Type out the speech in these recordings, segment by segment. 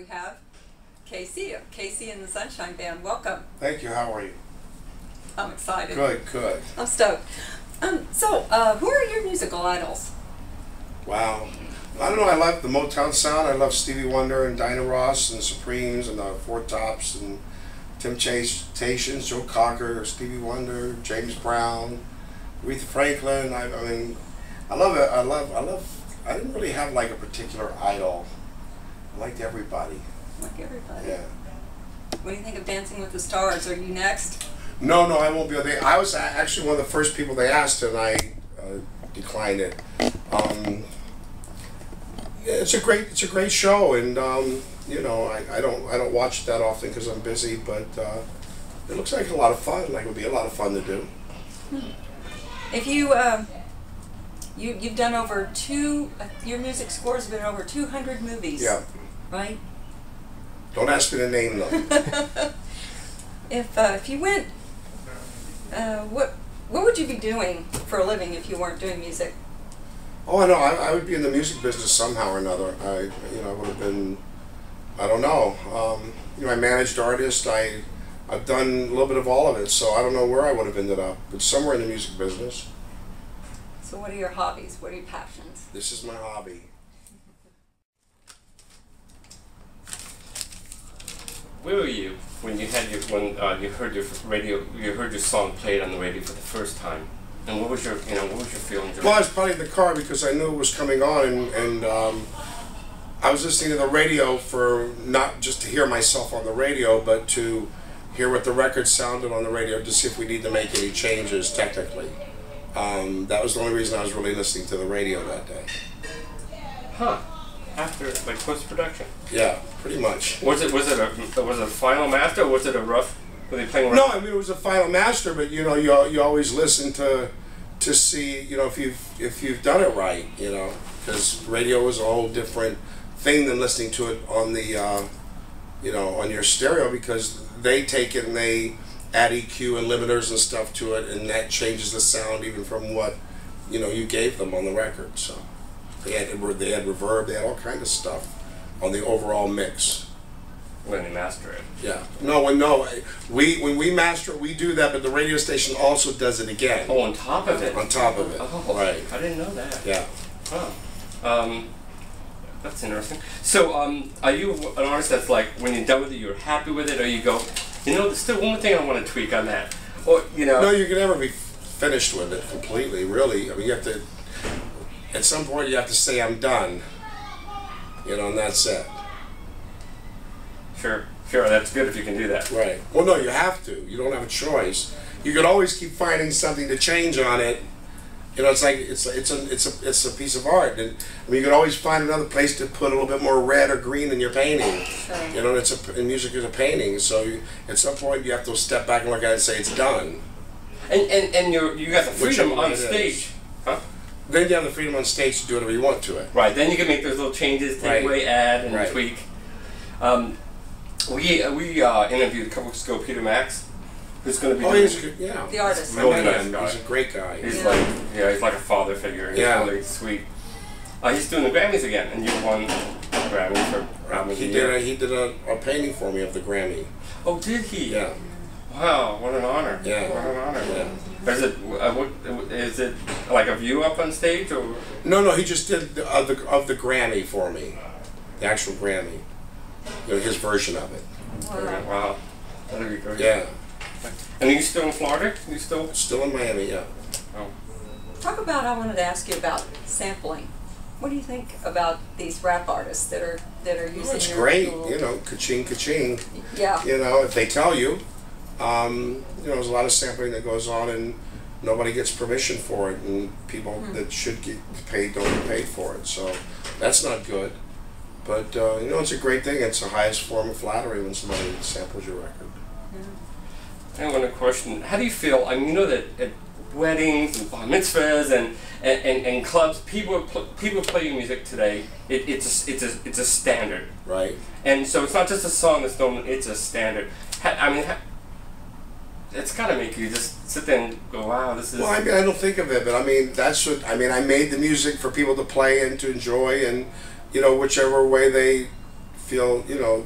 we have KC of KC and the Sunshine Band. Welcome. Thank you. How are you? I'm excited. Good, good. I'm stoked. Who are your musical idols? Wow. I don't know. I love the Motown sound. I love Stevie Wonder and Dinah Ross and the Supremes and the Four Tops and Temptations, Joe Cocker, Stevie Wonder, James Brown, Aretha Franklin. I mean, I love it. I didn't really have like a particular idol. I liked everybody. Like everybody. Yeah. What do you think of Dancing with the Stars? Are you next? No, I won't be. I was actually one of the first people they asked, and I declined it. It's a great show, and you know, I don't watch it that often because I'm busy, but it looks like a lot of fun. Like it would be a lot of fun to do. If you you've done over your music scores have been over 200 movies. Yeah. Right. Don't ask me to name them. If you went, what would you be doing for a living if you weren't doing music? Oh, I know. I would be in the music business somehow or another. I would have been. I don't know. I managed artists. I've done a little bit of all of it, so I don't know where I would have ended up, but somewhere in the music business. So, what are your hobbies? What are your passions? This is my hobby. Where were you when you had you heard your song played on the radio for the first time? And what was your feeling? Well, I was probably in the car because I knew it was coming on, and I was listening to the radio for not just to hear myself on the radio, but to hear what the record sounded on the radio to see if we need to make any changes technically. That was the only reason I was really listening to the radio that day. Huh. After like post-production. Yeah, pretty much. Was it a final master, or was it a rough? Were they playing rough? No, I mean it was a final master, but you know you always listen to see if you've done it right, because radio is a whole different thing than listening to it on the on your stereo, because they take it and they add EQ and limiters and stuff to it, and that changes the sound even from what you gave them on the record. So. They had reverb, they had all kinds of stuff on the overall mix. When they master it. Yeah. When we master it, we do that, but the radio station also does it again. Oh, on top of it? On top of it. Oh, right. I didn't know that. Yeah. Huh. That's interesting. So, are you an artist that's like, when you're done with it, you're happy with it, or you go, there's still one more thing I want to tweak on that? Or, No, you can never be finished with it completely, really. I mean, you have to... At some point, you have to say, I'm done. And that's it. Sure, that's good if you can do that. Right. Well, no, you have to. You don't have a choice. You could always keep finding something to change on it. It's like it's a piece of art, and I mean, you could always find another place to put a little bit more red or green in your painting. Sure. And music is a painting, so at some point you have to step back and look at it and say it's done. And you got the freedom on stage, huh? Then you have the freedom on stage to do whatever you want to it. Right. Then you can make those little changes, take away, add, and tweak. We interviewed a couple weeks ago Peter Max, who's going to be. Oh, he's good. Yeah. The artist. Really nice guy. He's a great guy. He's he's like a father figure. He's really sweet. He's doing the Grammys again, and you won Grammys for album. He did a painting for me of the Grammy. Oh, did he? Yeah. Wow, what an honor. Yeah. What an honor. Yeah. Is it like a view up on stage, or? No, he just did of the Grammy for me, the actual Grammy, his version of it. Wow, that'd be great. Yeah. And are you still in Florida? You still in Miami? Yeah. Oh. I wanted to ask you about sampling. What do you think about these rap artists that are using? It's great. Ka-ching, ka-ching. Yeah. If they tell you. There's a lot of sampling that goes on, and nobody gets permission for it, and people that should get paid don't get paid for it. So that's not good. But it's a great thing. It's the highest form of flattery when somebody samples your record. I want to question: how do you feel? I mean, that at weddings and bar mitzvahs and clubs, people play your music today. It's a standard, right? And so it's not just a song that's known; it's a standard. It's got to make you just sit there and go, wow, this is... Well, I don't think of it, but I made the music for people to play and to enjoy, and, whichever way they feel, you know,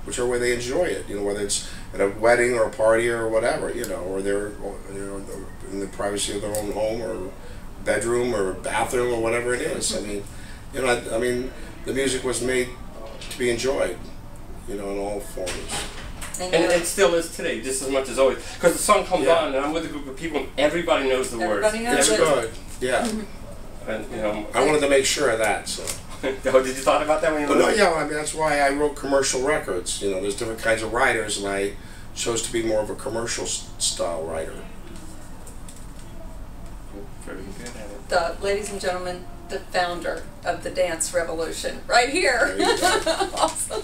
whichever way they enjoy it, you know, whether it's at a wedding or a party or whatever, you know, or they're, you know, in the privacy of their own home or bedroom or bathroom or whatever it is. I mean, you know, I mean, the music was made to be enjoyed, you know, in all forms. And it still is today, just as much as always. Because the song comes on, and I'm with a group of people, and everybody knows the words. Everybody knows It's good, yeah. And, you know, I wanted to make sure of that, so. Oh, did you thought about that when you were? No, yeah, I mean, that's why I wrote commercial records. You know, there's different kinds of writers, and I chose to be more of a commercial style writer. Very good at it. Ladies and gentlemen, the founder of the dance revolution, right here. There you go. Awesome.